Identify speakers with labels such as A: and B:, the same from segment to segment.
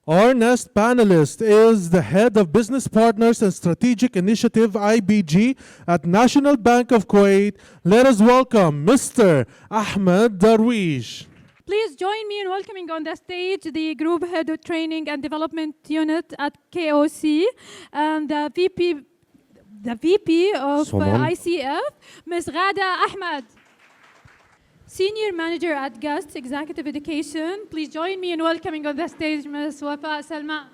A: Our next panelist is the head of Business Partners and Strategic Initiative IBG at National Bank of Kuwait. Let us welcome Mr. Ahmed Darwish.
B: Please join me in welcoming on the stage the Group Head of Training and Development Unit at KOC and the VP of ICF, Ms. Ghada Ahmed. Senior Manager at GUST Executive Education. Please join me in welcoming on the stage Ms. Wafa Salma.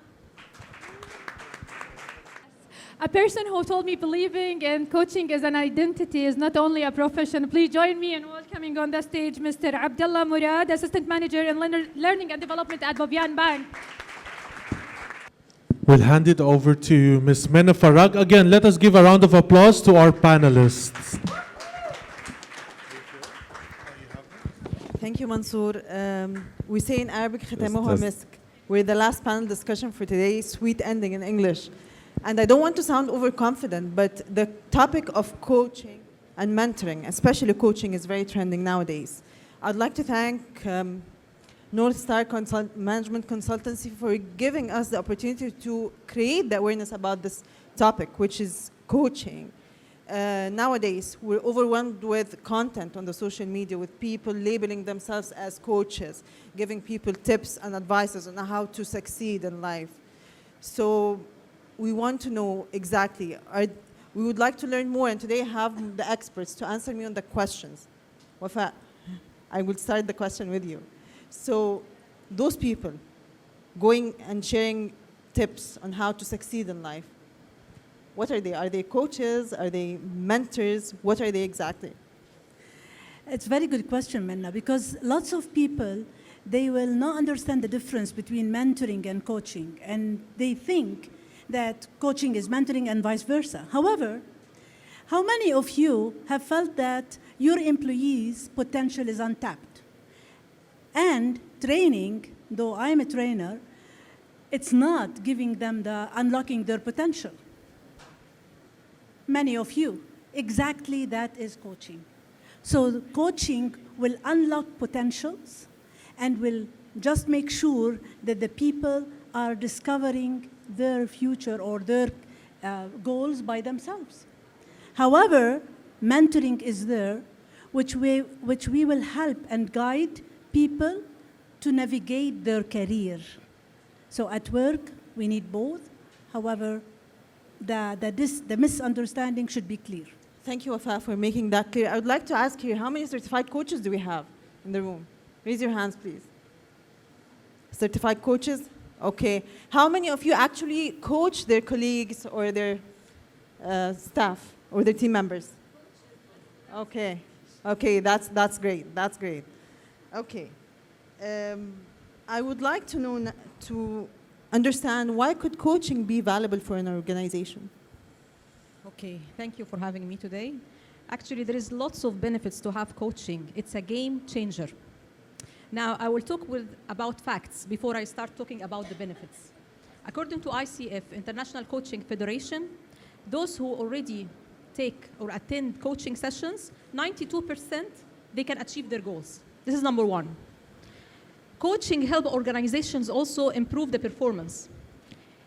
B: A person who told me believing in coaching as an identity is not only a profession. Please join me in welcoming on the stage Mr. Abdullah Murad, Assistant Manager in Learning and Development at Bobian Bank.
A: We'll hand it over to Ms. Mena Farag. Again, let us give a round of applause to our panelists.
C: Thank you, Mansoor. We say in Arabic, ختامها مسك. We're the last panel discussion for today, sweet ending in English. And I don't want to sound overconfident, but the topic of coaching and mentoring, especially coaching, is very trending nowadays. I'd like to thank North Star Management Consultancy for giving us the opportunity to create the awareness about this topic, which is coaching. Nowadays, we're overwhelmed with content on the social media, with people labeling themselves as coaches, giving people tips and advices on how to succeed in life. So we want to know exactly, we would like to learn more, and today I have the experts to answer me on the questions. Wafa, I will start the question with you. So those people going and sharing tips on how to succeed in life, what are they? Are they coaches? Are they mentors? What are they exactly?
D: It's a very good question, Menna, because lots of people, they will not understand the difference between mentoring and coaching, and they think that coaching is mentoring and vice versa. However, how many of you have felt that your employees' potential is untapped? And training, though I'm a trainer, it's not giving them the unlocking their potential. Many of you, exactly that is coaching. So coaching will unlock potentials and will just make sure that the people are discovering their future or their goals by themselves. However, mentoring is there, which we will help and guide people to navigate their career. So at work, we need both. However, the misunderstanding should be clear.
C: Thank you, Wafa, for making that clear. I would like to ask here, how many certified coaches do we have in the room? Raise your hands, please. Certified coaches? Okay. How many of you actually coach their colleagues or their staff or their team members? Okay. Okay, that's great. That's great. Okay. I would like to know, to understand, why could coaching be valuable for an organization?
E: Okay, thank you for having me today. Actually, there is lots of benefits to have coaching. It's a game changer. Now, I will talk about facts before I start talking about the benefits. According to ICF, International Coaching Federation, those who already take or attend coaching sessions, 92% they can achieve their goals. This is number one. Coaching helps organizations also improve the performance.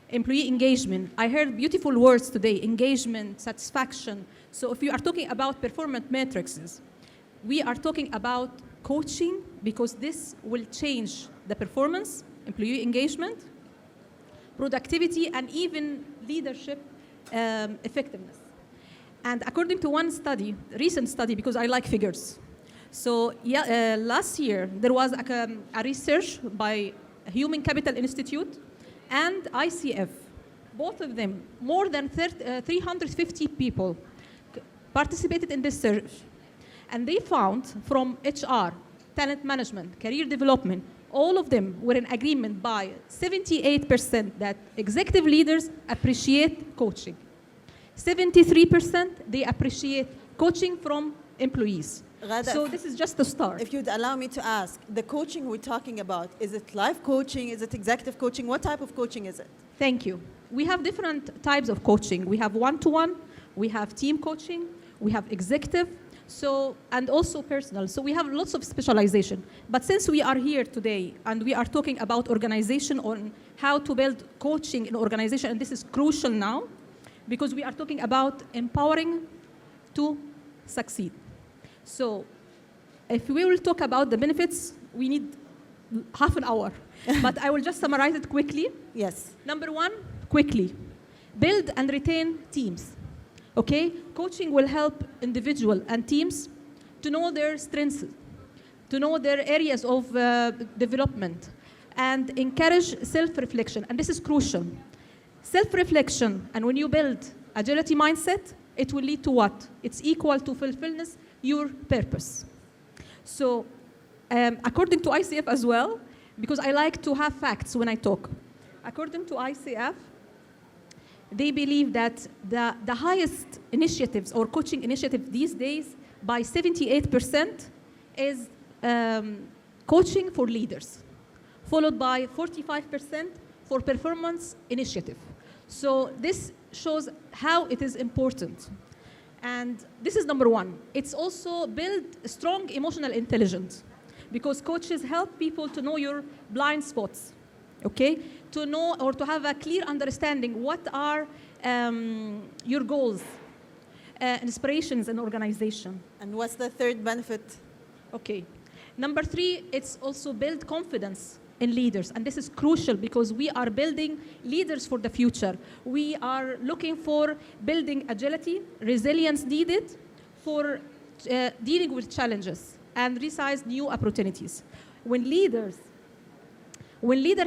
E: Employee engagement. I heard beautiful words today, engagement, satisfaction. So if you are talking about performance matrices, we are talking about coaching because this will change the performance, employee engagement, productivity, and even leadership effectiveness. And according to one study, recent study, because I like figures, so last year, there was a research by Human Capital Institute and ICF. Both of them, more than 350 people participated in this search. And they found from HR, talent management, career development, all of them were in agreement by 78% that executive leaders appreciate coaching. 73% they appreciate coaching from employees.
C: Ghada,
E: so this is just the start.
C: If you'd allow me to ask, the coaching we're talking about, is it life coaching? Is it executive coaching? What type of coaching is it?
E: Thank you. We have different types of coaching. We have one-to-one, we have team coaching, we have executive. So, and also personal. So we have lots of specialization. But since we are here today and we are talking about organization on how to build coaching in organization, and this is crucial now because we are talking about empowering to succeed. So if we will talk about the benefits, we need half an hour. But I will just summarize it quickly.
C: Yes.
E: Number one, quickly, build and retain teams. Okay? Coaching will help individuals and teams to know their strengths, to know their areas of development, and encourage self-reflection. And this is crucial. Self-reflection, and when you build agility mindset, it will lead to what? It's equal to fulfillment, your purpose. So, according to ICF as well, because I like to have facts when I talk. According to ICF, they believe that the highest initiatives or coaching initiative these days by 78% is coaching for leaders, followed by 45% for performance initiative. So this shows how it is important. And this is number one. It's also build strong emotional intelligence because coaches help people to know your blind spots, okay? To know or to have a clear understanding what are your goals, inspirations in organization.
C: And what's the third benefit?
E: Okay. Number three, it's also build confidence in leaders. And this is crucial because we are building leaders for the future. We are looking for building agility, resilience needed for dealing with challenges and resize new opportunities. When leaders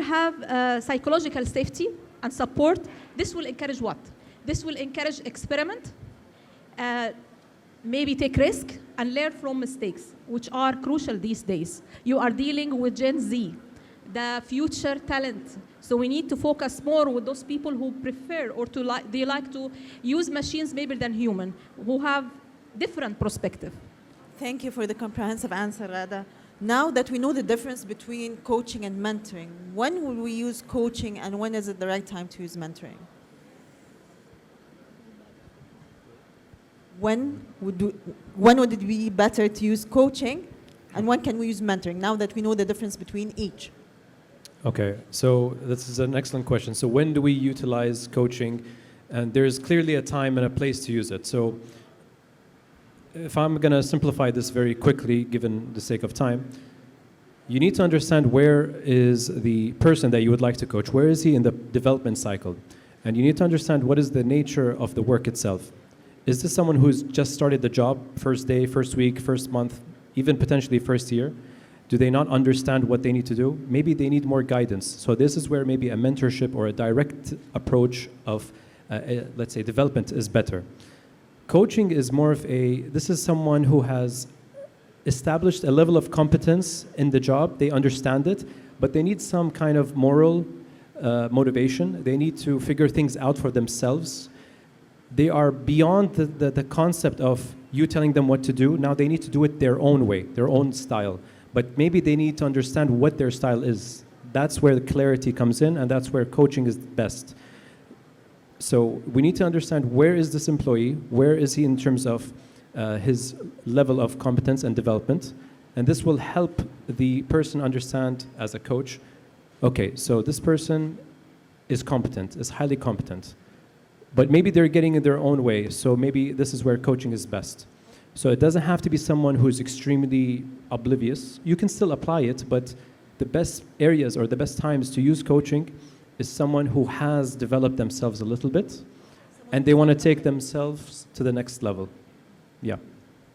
E: have psychological safety and support, this will encourage what? This will encourage experiment, maybe take risk, and learn from mistakes, which are crucial these days. You are dealing with Gen Z, the future talent. So we need to focus more with those people who prefer or they like to use machines maybe than human, who have different perspective.
C: Thank you for the comprehensive answer, Rada. Now that we know the difference between coaching and mentoring, when will we use coaching and when is it the right time to use mentoring? When would it be better to use coaching and when can we use mentoring now that we know the difference between each?
F: Okay, so this is an excellent question. So when do we utilize coaching? And there's clearly a time and a place to use it. So if I'm going to simplify this very quickly, given the sake of time, you need to understand where is the person that you would like to coach. Where is he in the development cycle? And you need to understand what is the nature of the work itself. Is this someone who's just started the job, first day, first week, first month, even potentially first year? Do they not understand what they need to do? Maybe they need more guidance. So this is where maybe a mentorship or a direct approach of, let's say, development is better. Coaching is more of this is someone who has established a level of competence in the job. They understand it, but they need some kind of moral motivation. They need to figure things out for themselves. They are beyond the concept of you telling them what to do. Now they need to do it their own way, their own style. But maybe they need to understand what their style is. That's where the clarity comes in, and that's where coaching is best. So we need to understand where is this employee, where is he in terms of his level of competence and development, and this will help the person understand as a coach, okay, so this person is competent, is highly competent, but maybe they're getting in their own way, so maybe this is where coaching is best. So it doesn't have to be someone who's extremely oblivious. You can still apply it, but the best areas or the best times to use coaching is someone who has developed themselves a little bit and they want to take themselves to the next level. Yeah.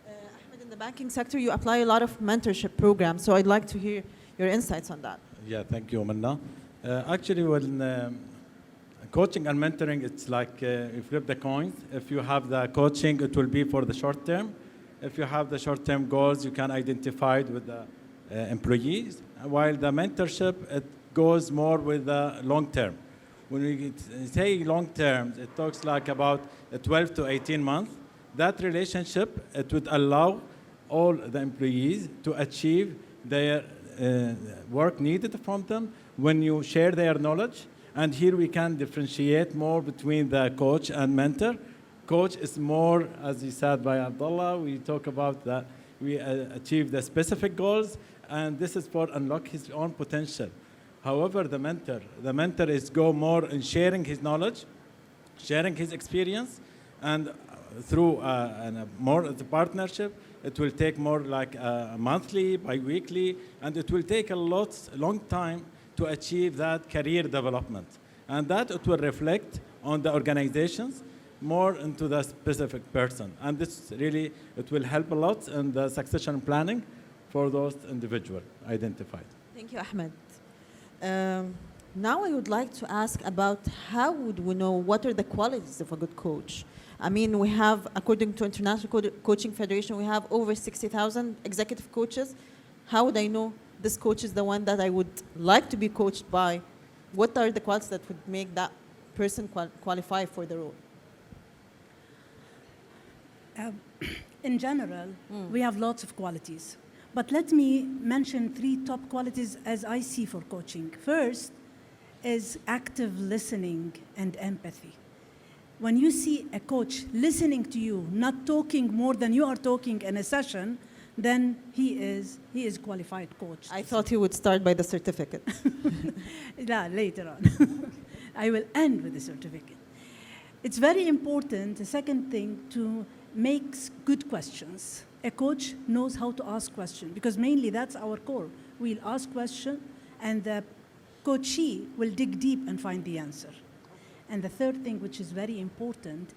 C: Ahmed, in the banking sector, you apply a lot of mentorship programs, so I'd like to hear your insights on that.
G: Yeah, thank you, Manna. Actually, when coaching and mentoring, it's like you flip the coin. If you have the coaching, it will be for the short term. If you have the short-term goals, you can identify it with the employees, while the mentorship, it goes more with the long term. When we say long term, it talks like about 12 to 18 months. That relationship, it would allow all the employees to achieve their work needed from them when you share their knowledge. And here we can differentiate more between the coach and mentor. coach is more, as you said by Abdullah, we talk about that we achieve the specific goals, and this is for unlock his own potential. However, the mentor is go more in sharing his knowledge, sharing his experience, and through more the partnership, it will take more like monthly, bi-weekly, and it will take a long time to achieve that career development. And that it will reflect on the organizations more into the specific person. And this really, it will help a lot in the succession planning for those individuals identified.
C: Thank you, Ahmed. Now I would like to ask about how would we know what are the qualities of a good coach? I mean, we have, according to International Coaching Federation, we have over 60,000 executive coaches. How would I know this coach is the one that I would like to be coached by? What are the qualities that would make that person qualify for the role?
D: In general, we have lots of qualities. But let me mention 3 top qualities as I see for coaching. First is active listening and empathy. When you see a coach listening to you, not talking more than you are talking in a session, then he is qualified coach.
C: I thought you would start by the certificate.
D: Yeah, later on. I will end with the certificate. It's very important, the second thing, to make good questions. A coach knows how to ask questions, because mainly that's our core. We'll ask questions, and the coachee will dig deep and find the answer. And the third thing, which is very important,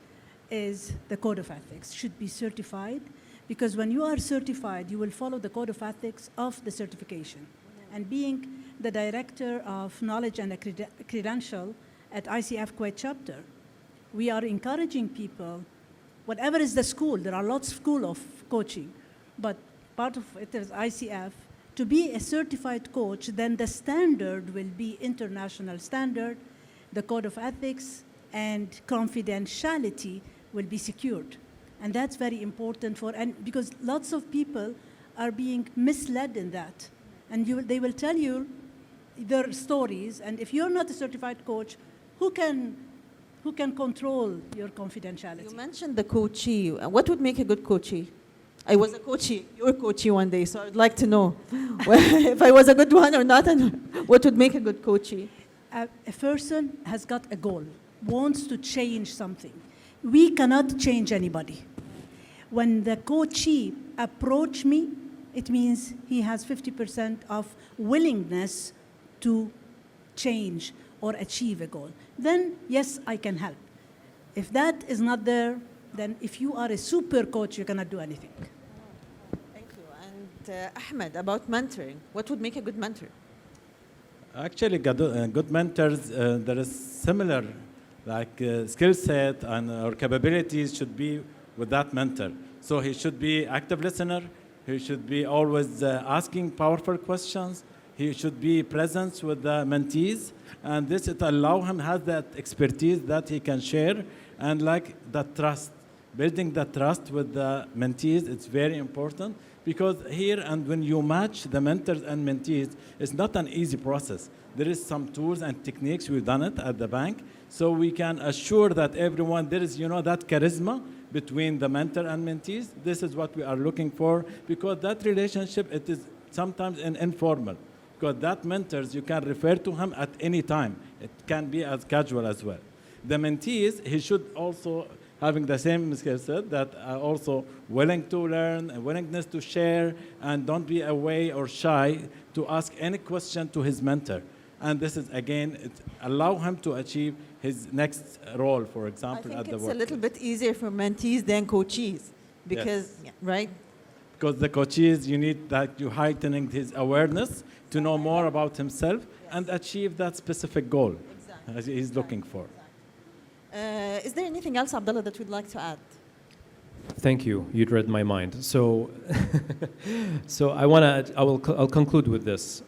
D: is the code of ethics should be certified, because when you are certified, you will follow the code of ethics of the certification. And being the director of knowledge and credential at ICF Kuwait chapter, we are encouraging people, whatever is the school, there are lots of schools of coaching, but part of it is ICF. To be a certified coach, then the standard will be international standard, the code of ethics and confidentiality will be secured. And that's very important because lots of people are being misled in that. And they will tell you their stories, and if you're not a certified coach, who can control your confidentiality?
C: You mentioned the coachee. What would make a good coachee? I was a coachee, you were coachee one day, so I'd like to know if I was a good one or not, and what would make a good coachee?
D: A person has got a goal, wants to change something. We cannot change anybody. When the coachee approach me, it means he has 50% of willingness to change or achieve a goal. Then, yes, I can help. If that is not there, then if you are a super coach, you cannot do anything.
C: Thank you. And Ahmed, about mentoring, what would make a good mentor?
G: Actually, good mentors, there is similar skill set and or capabilities should be with that mentor. So he should be active listener. He should be always asking powerful questions. He should be present with the mentees, and this it allow him has that expertise that he can share, and like that trust, building that trust with the mentees. It's very important. Because here and when you match the mentors and mentees, it's not an easy process. There is some tools and techniques, we've done it at the bank, so we can assure that everyone, there is, that charisma between the mentor and mentees. This is what we are looking for, because that relationship, it is sometimes informal. Because that mentors, you can refer to him at any time. It can be as casual as well. The mentees, he should also having the same skill set, that are also willing to learn, a willingness to share, and don't be away or shy to ask any question to his mentor. And this is, again, it allow him to achieve his next role, for example, at the work.
C: I think it's a little bit easier for mentees than coachees, because, right?
G: Because the coaches, you need that you heightening his awareness to know more about himself and achieve that specific goal as he's looking for.
C: Is there anything else, Abdullah, that we'd like to add?
F: Thank you. You'd read my mind. So, I'll conclude with this,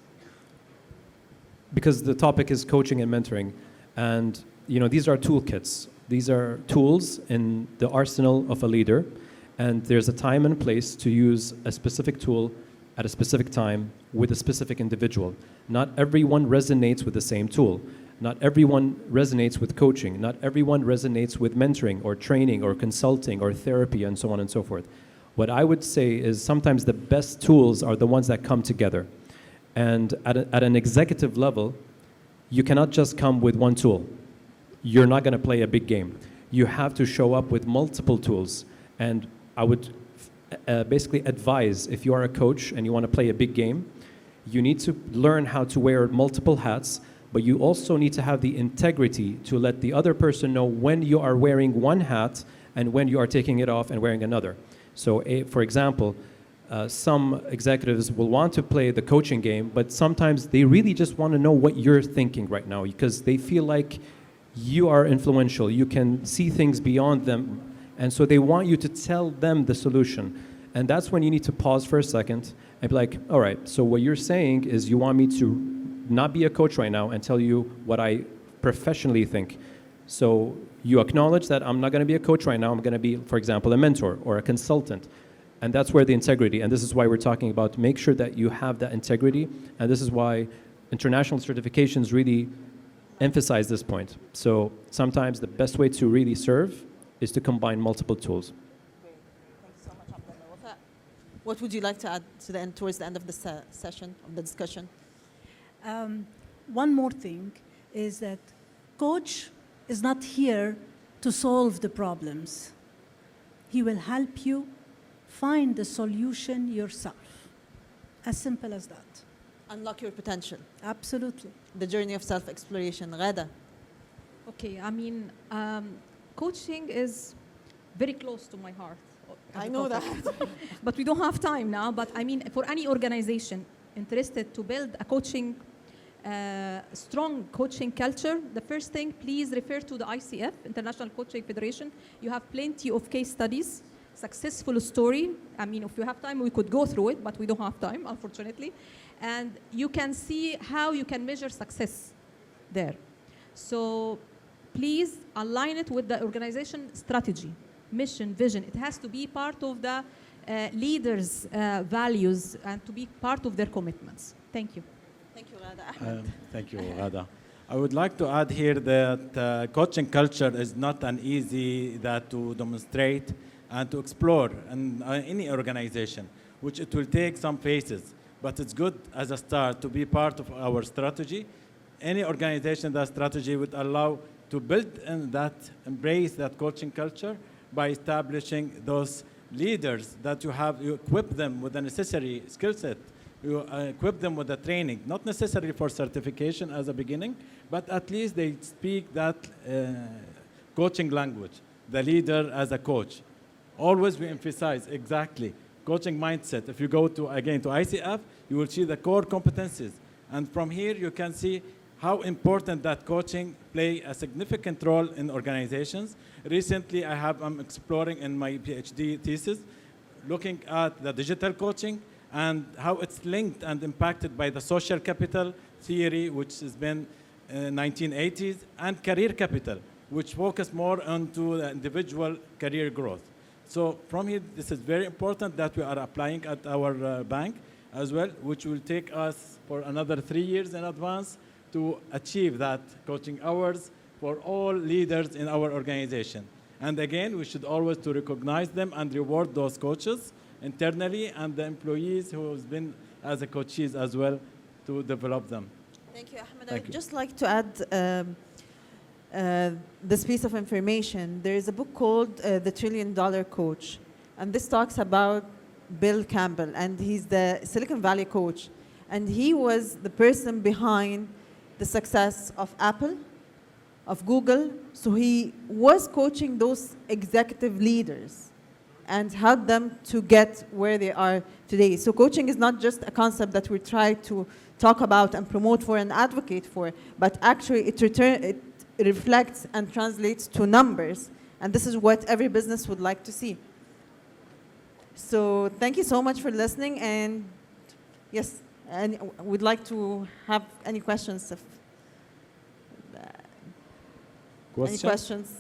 F: because the topic is coaching and mentoring, and these are toolkits. These are tools in the arsenal of a leader, and there's a time and place to use a specific tool at a specific time with a specific individual. Not everyone resonates with the same tool. Not everyone resonates with coaching. Not everyone resonates with mentoring or training or consulting or therapy and so on and so forth. What I would say is sometimes the best tools are the ones that come together. And at an executive level, you cannot just come with one tool. You're not going to play a big game. You have to show up with multiple tools. And I would basically advise, if you are a coach and you want to play a big game, you need to learn how to wear multiple hats, but you also need to have the integrity to let the other person know when you are wearing one hat and when you are taking it off and wearing another. So, for example, some executives will want to play the coaching game, but sometimes they really just want to know what you're thinking right now because they feel like you are influential, you can see things beyond them, and so they want you to tell them the solution. And that's when you need to pause for a second and be like, all right, so what you're saying is you want me to not be a coach right now and tell you what I professionally think. So you acknowledge that I'm not going to be a coach right now, I'm going to be, for example, a mentor or a consultant. And that's where the integrity, and this is why we're talking about make sure that you have that integrity, and this is why international certifications really emphasize this point. So sometimes the best way to really serve is to combine multiple tools.
C: Great. Thank you so much, Abdullah. Wafa, what would you like to add to the end, towards the end of the session, of the discussion?
D: One more thing is that coach is not here to solve the problems. He will help you find the solution yourself. As simple as that.
C: Unlock your potential.
D: Absolutely.
C: The journey of self-exploration. Ghada.
E: Okay, I mean, coaching is very close to my heart.
C: I know that.
E: But we don't have time now. But I mean, for any organization interested to build a coaching, strong coaching culture, the first thing, please refer to the ICF, International Coaching Federation. You have plenty of case studies, successful story. I mean, if you have time, we could go through it, but we don't have time, unfortunately. And you can see how you can measure success there. So please align it with the organization strategy, mission, vision. It has to be part of the leaders' values and to be part of their commitments. Thank you.
C: Thank you, Ghada. Ahmed.
G: Thank you, Ghada. I would like to add here that coaching culture is not an easy that to demonstrate and to explore in any organization, which it will take some phases. But it's good as a start to be part of our strategy. Any organization, that strategy would allow to build and that embrace that coaching culture by establishing those leaders that you have, you equip them with the necessary skill set. You equip them with the training, not necessarily for certification as a beginning, but at least they speak that coaching language, the leader as a coach. Always we emphasize exactly coaching mindset. If you go to, again, to ICF, you will see the core competencies. And from here, you can see how important that coaching play a significant role in organizations. Recently, I'm exploring in my PhD thesis, looking at the digital coaching and how it's linked and impacted by the social capital theory, which has been 1980s, and career capital, which focus more onto the individual career growth. So from here, this is very important that we are applying at our bank as well, which will take us for another 3 years in advance to achieve that coaching hours for all leaders in our organization. And again, we should always to recognize them and reward those coaches internally and the employees who have been as a coaches as well to develop them.
C: Thank you, Ahmed.
G: Thank
C: I'd
G: you.
C: just like to add this piece of information. There is a book called The $1 Trillion Coach. And this talks about Bill Campbell. And he's the Silicon Valley coach. And he was the person behind the success of Apple, of Google. So he was coaching those executive leaders and helped them to get where they are today. So coaching is not just a concept that we try to talk about and promote for and advocate for, but actually it reflects and translates to numbers. And this is what every business would like to see. So thank you so much for listening. And yes, and we'd like to have any questions. Any questions?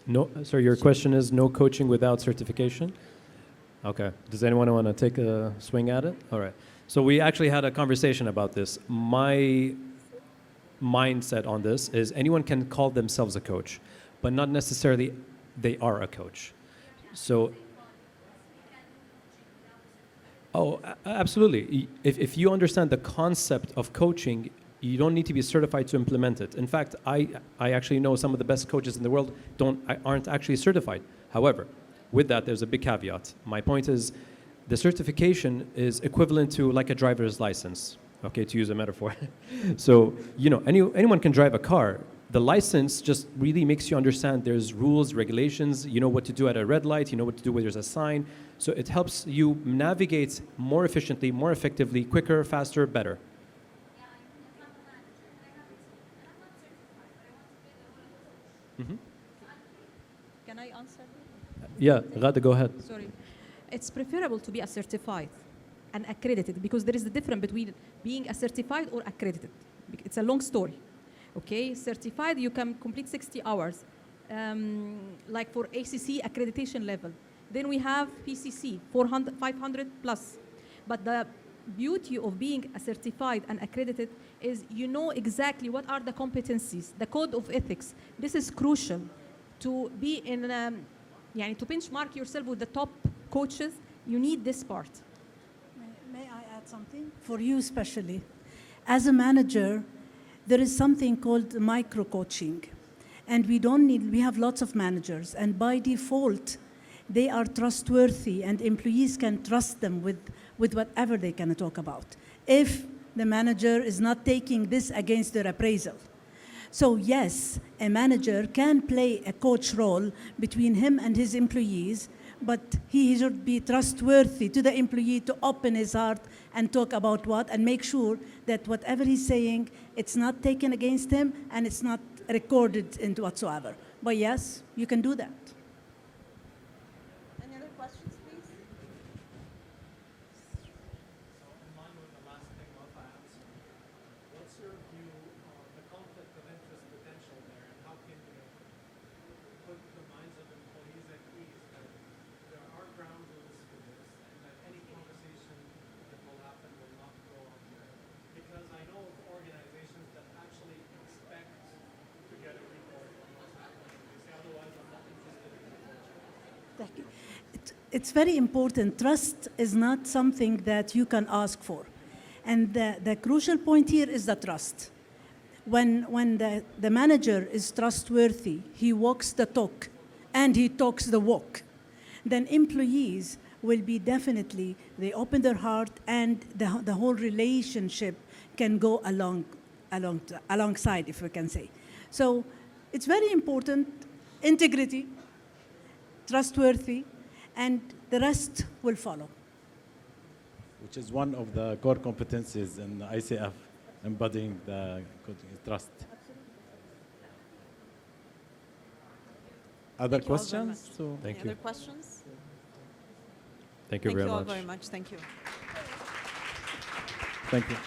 F: No, sorry, your question is no coaching without certification? Okay. Does anyone want to take a swing at it? All right. So we actually had a conversation about this. My mindset on this is anyone can call themselves a coach, but not necessarily they are a coach. So, absolutely. If you understand the concept of coaching, you don't need to be certified to implement it. In fact, I actually know some of the best coaches in the world aren't actually certified. However, with that, there's a big caveat. My point is, the certification is equivalent to like a driver's license, okay, to use a metaphor. So, anyone can drive a car. The license just really makes you understand there's rules, regulations, you know what to do at a red light, you know what to do when there's a sign. So it helps you navigate more efficiently, more effectively, quicker, faster, better. Mm-hmm.
E: Can I answer?
F: Yeah, Ghada, go ahead.
E: Sorry. It's preferable to be a certified and accredited because there is a difference between being a certified or accredited. It's a long story. Okay, certified, you can complete 60 hours, like for ACC accreditation level. Then we have PCC, 500 plus. But the beauty of being a certified and accredited is you know exactly what are the competencies, the code of ethics. This is crucial to be in, to benchmark yourself with the top coaches. You need this part.
D: May I add something? For you especially. As a manager, there is something called micro-coaching. And we have lots of managers. And by default, they are trustworthy and employees can trust them with whatever they can talk about, if the manager is not taking this against their appraisal. So yes, a manager can play a coach role between him and his employees, but he should be trustworthy to the employee to open his heart and talk about and make sure that whatever he's saying, it's not taken against him and it's not recorded into whatsoever. But yes, you can do that.
C: Any other questions, please?
A: What's your view on the conflict of interest potential there, and how can you put the minds of employees at ease that there are ground rules for this, and that any conversation that will happen will not go unheard? Because I know of organizations that actually expect to get a report on what's happening. They say, otherwise, I'm not interested in the culture.
D: Thank you. It's very important. Trust is not something that you can ask for. And the crucial point here is the trust. When the manager is trustworthy, he walks the talk and he talks the walk, then employees will be definitely, they open their heart and the whole relationship can go alongside, if we can say. So it's very important, integrity, trustworthy, and the rest will follow.
G: Which is one of the core competencies in the ICF, embodying the trust. Other
C: Thank you all very
G: questions?
C: much.
G: So
F: Thank
C: Any
F: you.
C: other questions?
F: Thank you very
C: all
F: much.
C: very much. Thank you.
G: thank you.